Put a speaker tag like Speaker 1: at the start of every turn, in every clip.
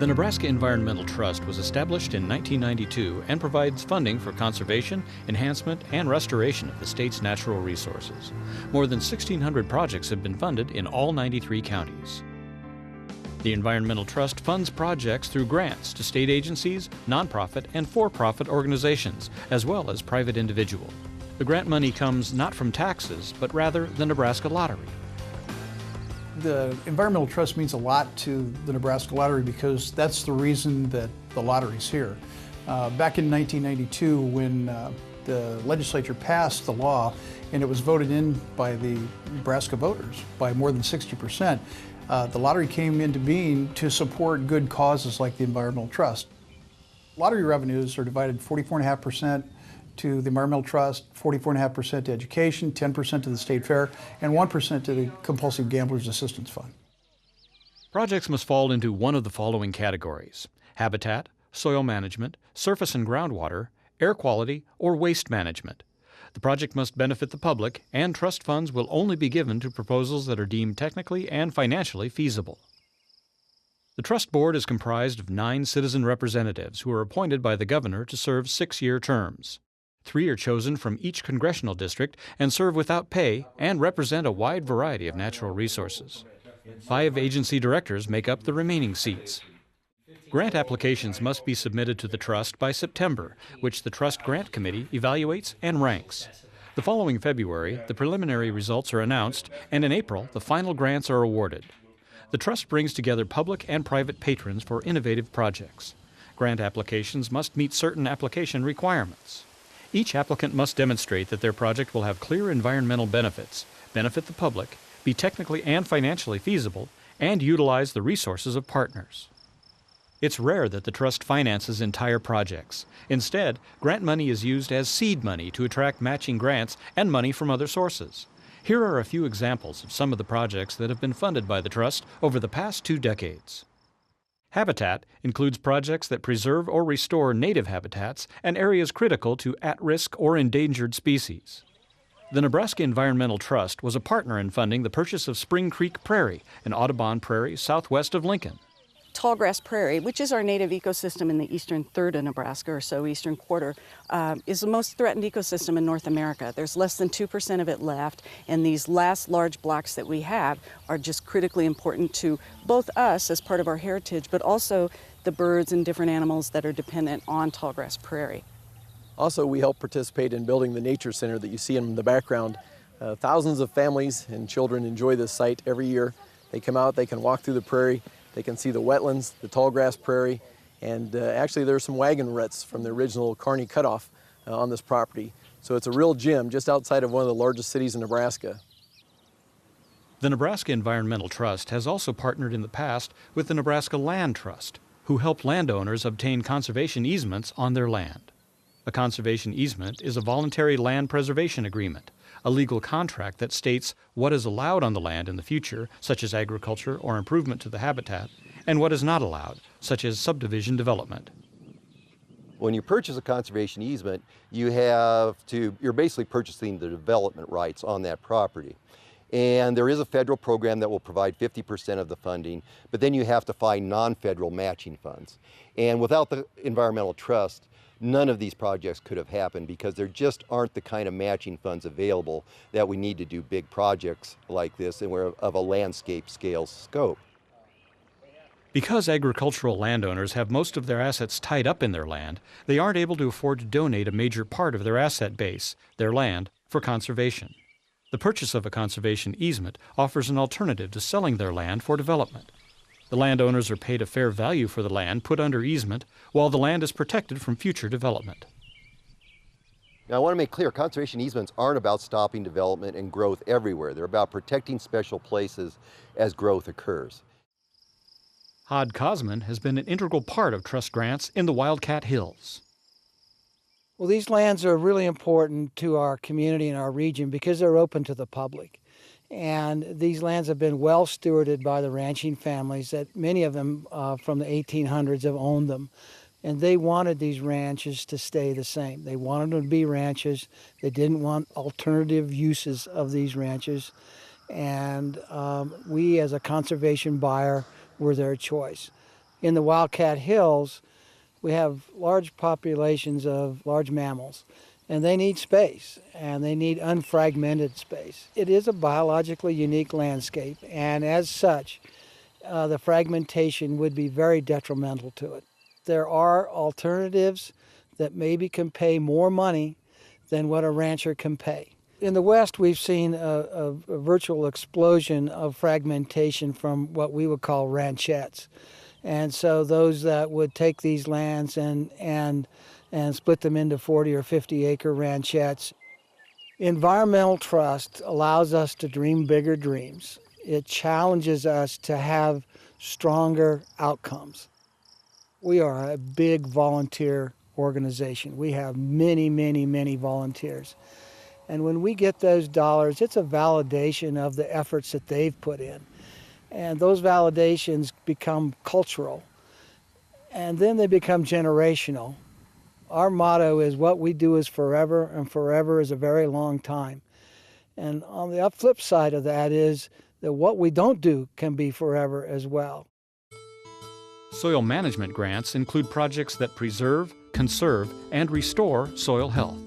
Speaker 1: The Nebraska Environmental Trust was established in 1992 and provides funding for conservation, enhancement, and restoration of the state's natural resources. More than 1,600 projects have been funded in all 93 counties. The Environmental Trust funds projects through grants to state agencies, nonprofit, and for-profit organizations, as well as private individuals. The grant money comes not from taxes, but rather the Nebraska Lottery.
Speaker 2: The Environmental Trust means a lot to the Nebraska Lottery because that's the reason that the lottery's here. Back in 1992, when the legislature passed the law and it was voted in by the Nebraska voters by more than 60%, the lottery came into being to support good causes like the Environmental Trust. Lottery revenues are divided 44.5% to the Environmental Trust, 44.5% to education, 10% to the State Fair, and 1% to the Compulsive Gamblers Assistance Fund.
Speaker 1: Projects must fall into one of the following categories: habitat, soil management, surface and groundwater, air quality, or waste management. The project must benefit the public, and trust funds will only be given to proposals that are deemed technically and financially feasible. The Trust Board is comprised of 9 citizen representatives who are appointed by the governor to serve 6-year terms. 3 are chosen from each congressional district and serve without pay and represent a wide variety of natural resources. 5 agency directors make up the remaining seats. Grant applications must be submitted to the Trust by September, which the Trust Grant Committee evaluates and ranks. The following February, the preliminary results are announced, and in April, the final grants are awarded. The Trust brings together public and private patrons for innovative projects. Grant applications must meet certain application requirements. Each applicant must demonstrate that their project will have clear environmental benefits, benefit the public, be technically and financially feasible, and utilize the resources of partners. It's rare that the Trust finances entire projects. Instead, grant money is used as seed money to attract matching grants and money from other sources. Here are a few examples of some of the projects that have been funded by the Trust over the past 2 decades. Habitat includes projects that preserve or restore native habitats and areas critical to at-risk or endangered species. The Nebraska Environmental Trust was a partner in funding the purchase of Spring Creek Prairie, an Audubon prairie southwest of Lincoln.
Speaker 3: Tallgrass prairie, which is our native ecosystem in the eastern third of Nebraska, or so eastern quarter, is the most threatened ecosystem in North America. There's less than 2% of it left, and these last large blocks that we have are just critically important to both us as part of our heritage, but also the birds and different animals that are dependent on tallgrass prairie.
Speaker 4: Also, we help participate in building the nature center that you see in the background. Thousands of families and children enjoy this site every year. They come out, they can walk through the prairie, they can see the wetlands, the tallgrass prairie, and actually there's some wagon ruts from the original Kearney cutoff on this property. So it's a real gem just outside of one of the largest cities in Nebraska.
Speaker 1: The Nebraska Environmental Trust has also partnered in the past with the Nebraska Land Trust, who help landowners obtain conservation easements on their land. A conservation easement is a voluntary land preservation agreement, a legal contract that states what is allowed on the land in the future, such as agriculture or improvement to the habitat, and what is not allowed, such as subdivision development.
Speaker 5: When you purchase a conservation easement, you're basically purchasing the development rights on that property. And there is a federal program that will provide 50% of the funding, but then you have to find non-federal matching funds. And without the Environmental Trust, none of these projects could have happened because there just aren't the kind of matching funds available that we need to do big projects like this and we're of a landscape scale scope.
Speaker 1: Because agricultural landowners have most of their assets tied up in their land, they aren't able to afford to donate a major part of their asset base, their land, for conservation. The purchase of a conservation easement offers an alternative to selling their land for development. The landowners are paid a fair value for the land put under easement, while the land is protected from future development.
Speaker 5: Now I want to make clear, conservation easements aren't about stopping development and growth everywhere. They're about protecting special places as growth occurs.
Speaker 1: Hod Cosman has been an integral part of trust grants in the Wildcat Hills.
Speaker 6: Well, these lands are really important to our community and our region because they're open to the public. And these lands have been well stewarded by the ranching families that many of them from the 1800s have owned them. And they wanted these ranches to stay the same. They wanted them to be ranches. They didn't want alternative uses of these ranches. And we, as a conservation buyer, were their choice. In the Wildcat Hills, we have large populations of large mammals, and they need space, and they need unfragmented space. It is a biologically unique landscape, and as such, the fragmentation would be very detrimental to it. There are alternatives that maybe can pay more money than what a rancher can pay. In the West, we've seen a virtual explosion of fragmentation from what we would call ranchettes. And so those that would take these lands and split them into 40 or 50 acre ranchettes. Environmental trust allows us to dream bigger dreams. It challenges us to have stronger outcomes. We are a big volunteer organization. We have many, many, many volunteers. And when we get those dollars, it's a validation of the efforts that they've put in. And those validations become cultural. And then they become generational. Our motto is what we do is forever, and forever is a very long time. And on the flip side of that is that what we don't do can be forever as well.
Speaker 1: Soil management grants include projects that preserve, conserve, and restore soil health.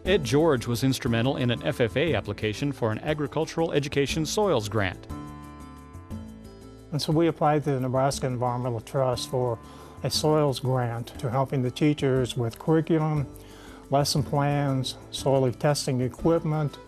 Speaker 1: Ed George was instrumental in an FFA application for an agricultural education soils grant.
Speaker 7: And so we applied to the Nebraska Environmental Trust for a soils grant to helping the teachers with curriculum, lesson plans, soil testing equipment,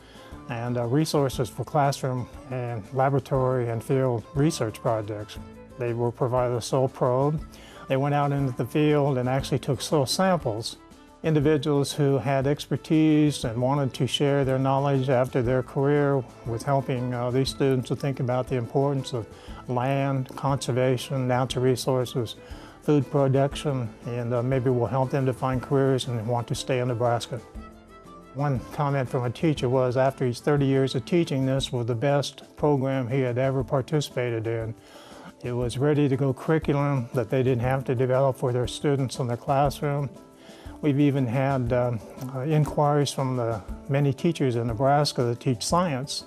Speaker 7: and resources for classroom and laboratory and field research projects. They were provided a soil probe. They went out into the field and actually took soil samples. Individuals who had expertise and wanted to share their knowledge after their career with helping these students to think about the importance of land, conservation, natural resources, food production, and maybe will help them to find careers and want to stay in Nebraska. One comment from a teacher was after his 30 years of teaching, this was the best program he had ever participated in. It was ready-to-go curriculum that they didn't have to develop for their students in their classroom. We've even had inquiries from the many teachers in Nebraska that teach science,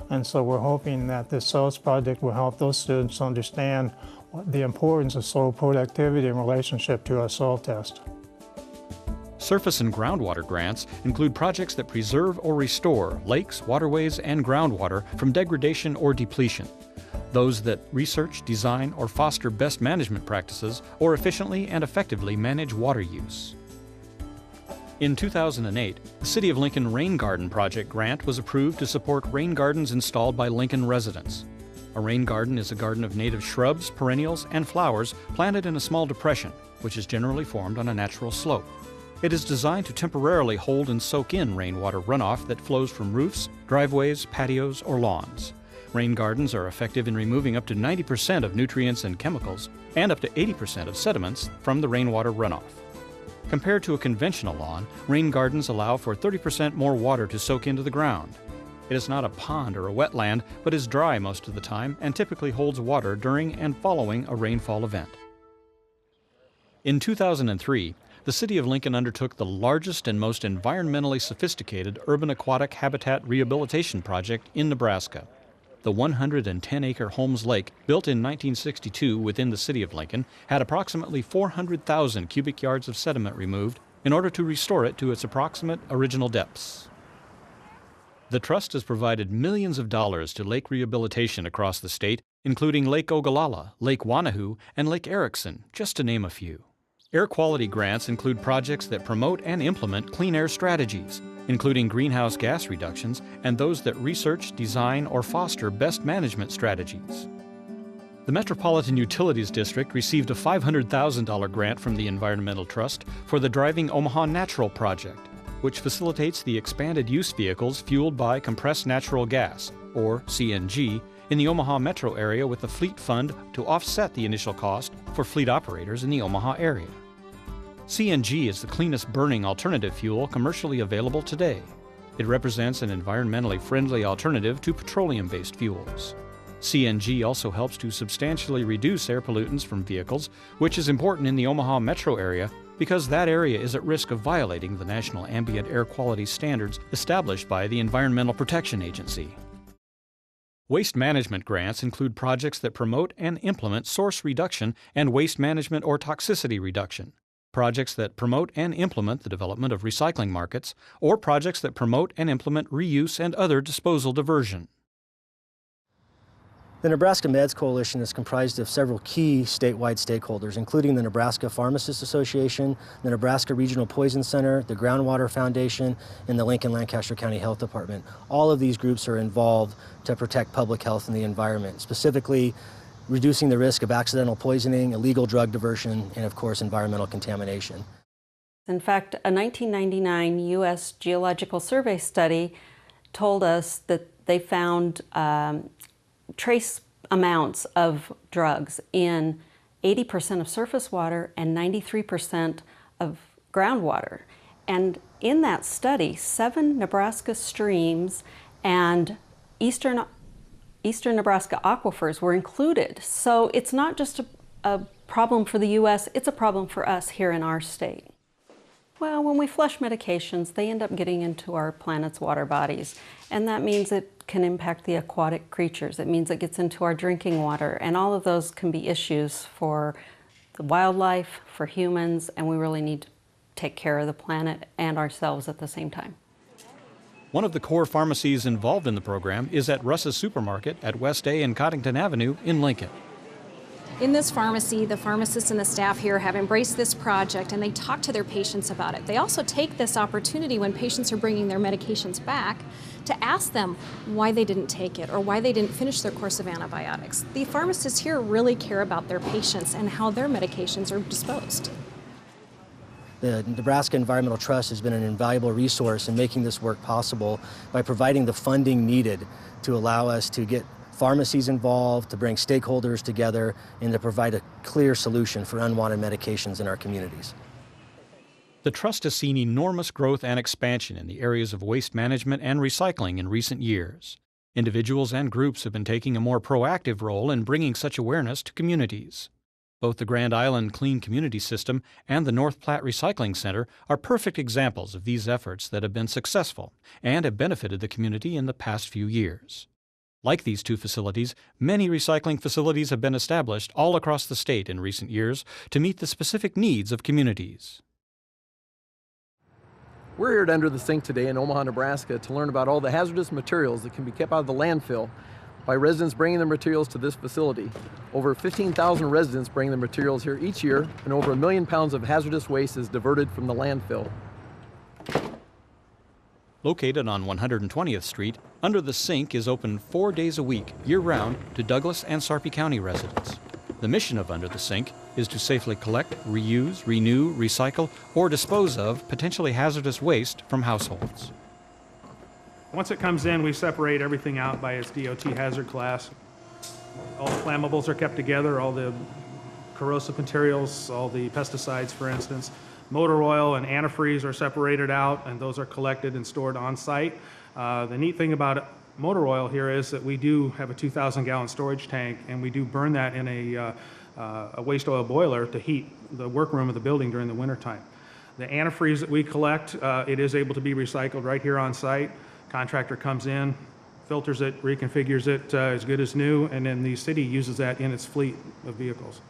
Speaker 7: and so we're hoping that this soils project will help those students understand the importance of soil productivity in relationship to a soil test.
Speaker 1: Surface and groundwater grants include projects that preserve or restore lakes, waterways, and groundwater from degradation or depletion. Those that research, design, or foster best management practices or efficiently and effectively manage water use. In 2008, the City of Lincoln Rain Garden Project grant was approved to support rain gardens installed by Lincoln residents. A rain garden is a garden of native shrubs, perennials, and flowers planted in a small depression, which is generally formed on a natural slope. It is designed to temporarily hold and soak in rainwater runoff that flows from roofs, driveways, patios, or lawns. Rain gardens are effective in removing up to 90% of nutrients and chemicals and up to 80% of sediments from the rainwater runoff. Compared to a conventional lawn, rain gardens allow for 30% more water to soak into the ground. It is not a pond or a wetland, but is dry most of the time and typically holds water during and following a rainfall event. In 2003, the City of Lincoln undertook the largest and most environmentally sophisticated urban aquatic habitat rehabilitation project in Nebraska. The 110-acre Holmes Lake, built in 1962 within the City of Lincoln, had approximately 400,000 cubic yards of sediment removed in order to restore it to its approximate original depths. The Trust has provided millions of dollars to lake rehabilitation across the state, including Lake Ogallala, Lake Wanahoo, and Lake Erickson, just to name a few. Air quality grants include projects that promote and implement clean air strategies, including greenhouse gas reductions, and those that research, design, or foster best management strategies. The Metropolitan Utilities District received a $500,000 grant from the Environmental Trust for the Driving Omaha Natural project, which facilitates the expanded use vehicles fueled by compressed natural gas, or CNG, in the Omaha metro area with a fleet fund to offset the initial cost for fleet operators in the Omaha area. CNG is the cleanest burning alternative fuel commercially available today. It represents an environmentally friendly alternative to petroleum-based fuels. CNG also helps to substantially reduce air pollutants from vehicles, which is important in the Omaha metro area because that area is at risk of violating the national ambient air quality standards established by the Environmental Protection Agency. Waste management grants include projects that promote and implement source reduction and waste management or toxicity reduction, projects that promote and implement the development of recycling markets, or projects that promote and implement reuse and other disposal diversion.
Speaker 8: The Nebraska Meds Coalition is comprised of several key statewide stakeholders, including the Nebraska Pharmacists Association, the Nebraska Regional Poison Center, the Groundwater Foundation, and the Lincoln-Lancaster County Health Department. All of these groups are involved to protect public health and the environment, specifically reducing the risk of accidental poisoning, illegal drug diversion, and of course environmental contamination.
Speaker 9: In fact, a 1999 U.S. Geological Survey study told us that they found trace amounts of drugs in 80% of surface water and 93% of groundwater. And in that study, 7 Nebraska streams and eastern Nebraska aquifers were included. So it's not just a problem for the U.S., it's a problem for us here in our state. Well, when we flush medications, they end up getting into our planet's water bodies. And that means it can impact the aquatic creatures. It means it gets into our drinking water. And all of those can be issues for the wildlife, for humans, and we really need to take care of the planet and ourselves at the same time.
Speaker 1: One of the core pharmacies involved in the program is at Russ's Supermarket at West A and Coddington Avenue in Lincoln.
Speaker 10: In this pharmacy, the pharmacists and the staff here have embraced this project and they talk to their patients about it. They also take this opportunity when patients are bringing their medications back to ask them why they didn't take it or why they didn't finish their course of antibiotics. The pharmacists here really care about their patients and how their medications are disposed.
Speaker 8: The Nebraska Environmental Trust has been an invaluable resource in making this work possible by providing the funding needed to allow us to get pharmacies involved, to bring stakeholders together, and to provide a clear solution for unwanted medications in our communities.
Speaker 1: The Trust has seen enormous growth and expansion in the areas of waste management and recycling in recent years. Individuals and groups have been taking a more proactive role in bringing such awareness to communities. Both the Grand Island Clean Community System and the North Platte Recycling Center are perfect examples of these efforts that have been successful and have benefited the community in the past few years. Like these two facilities, many recycling facilities have been established all across the state in recent years to meet the specific needs of communities.
Speaker 4: We're here at Under the Sink today in Omaha, Nebraska to learn about all the hazardous materials that can be kept out of the landfill by residents bringing their materials to this facility. Over 15,000 residents bring their materials here each year, and over 1 million pounds of hazardous waste is diverted from the landfill.
Speaker 1: Located on 120th Street, Under the Sink is open 4 days a week, year-round, to Douglas and Sarpy County residents. The mission of Under the Sink is to safely collect, reuse, renew, recycle, or dispose of potentially hazardous waste from households.
Speaker 11: Once it comes in, we separate everything out by its DOT hazard class. All the flammables are kept together, all the corrosive materials, all the pesticides, for instance. Motor oil and antifreeze are separated out, and those are collected and stored on site. The neat thing about motor oil here is that we do have a 2,000-gallon storage tank, and we do burn that in a waste oil boiler to heat the workroom of the building during the wintertime. The antifreeze that we collect, it is able to be recycled right here on site. Contractor comes in, filters it, reconfigures it as good as new, and then the city uses that in its fleet of vehicles.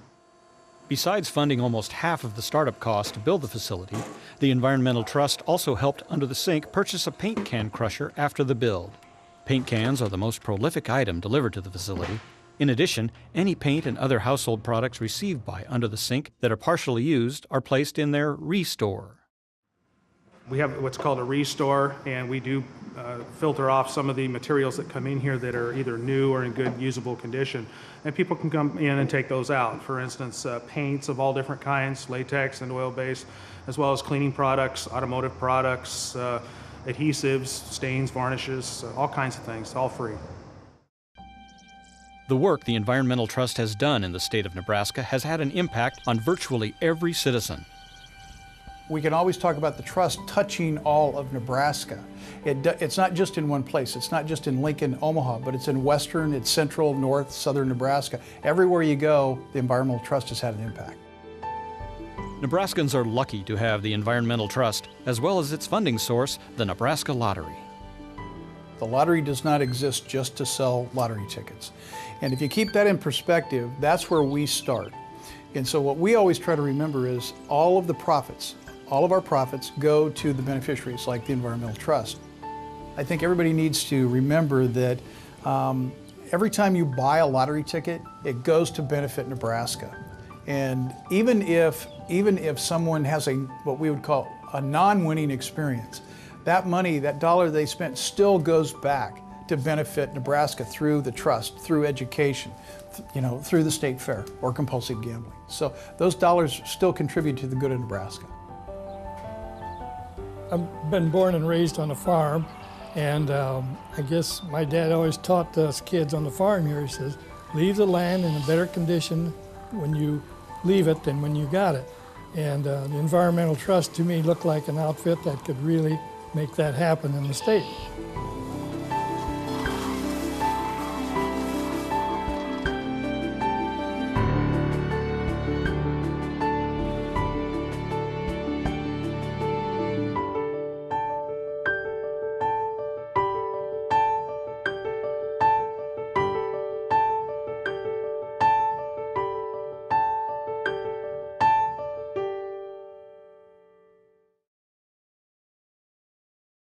Speaker 1: Besides funding almost half of the startup cost to build the facility, the Environmental Trust also helped Under the Sink purchase a paint can crusher after the build. Paint cans are the most prolific item delivered to the facility. In addition, any paint and other household products received by Under the Sink that are partially used are placed in their restore.
Speaker 11: We have what's called a restore, and we do filter off some of the materials that come in here that are either new or in good usable condition. And people can come in and take those out. For instance, paints of all different kinds, latex and oil-based, as well as cleaning products, automotive products, adhesives, stains, varnishes, all kinds of things, all free.
Speaker 1: The work the Environmental Trust has done in the state of Nebraska has had an impact on virtually every citizen.
Speaker 2: We can always talk about the trust touching all of Nebraska. It's not just in one place. It's not just in Lincoln, Omaha, but it's in western, it's central, north, southern Nebraska. Everywhere you go, the Environmental Trust has had an impact.
Speaker 1: Nebraskans are lucky to have the Environmental Trust, as well as its funding source, the Nebraska Lottery.
Speaker 2: The lottery does not exist just to sell lottery tickets. And if you keep that in perspective, that's where we start. And so what we always try to remember is all of the profits, all of our profits go to the beneficiaries like the Environmental Trust. I think everybody needs to remember that every time you buy a lottery ticket, it goes to benefit Nebraska. And even if someone has what we would call a non-winning experience, that money, that dollar they spent still goes back to benefit Nebraska through the trust, through education, through the state fair or compulsive gambling. So those dollars still contribute to the good of Nebraska.
Speaker 12: I've been born and raised on a farm, and I guess my dad always taught us kids on the farm here, he says, leave the land in a better condition when you leave it than when you got it. And the Environmental Trust to me looked like an outfit that could really make that happen in the state.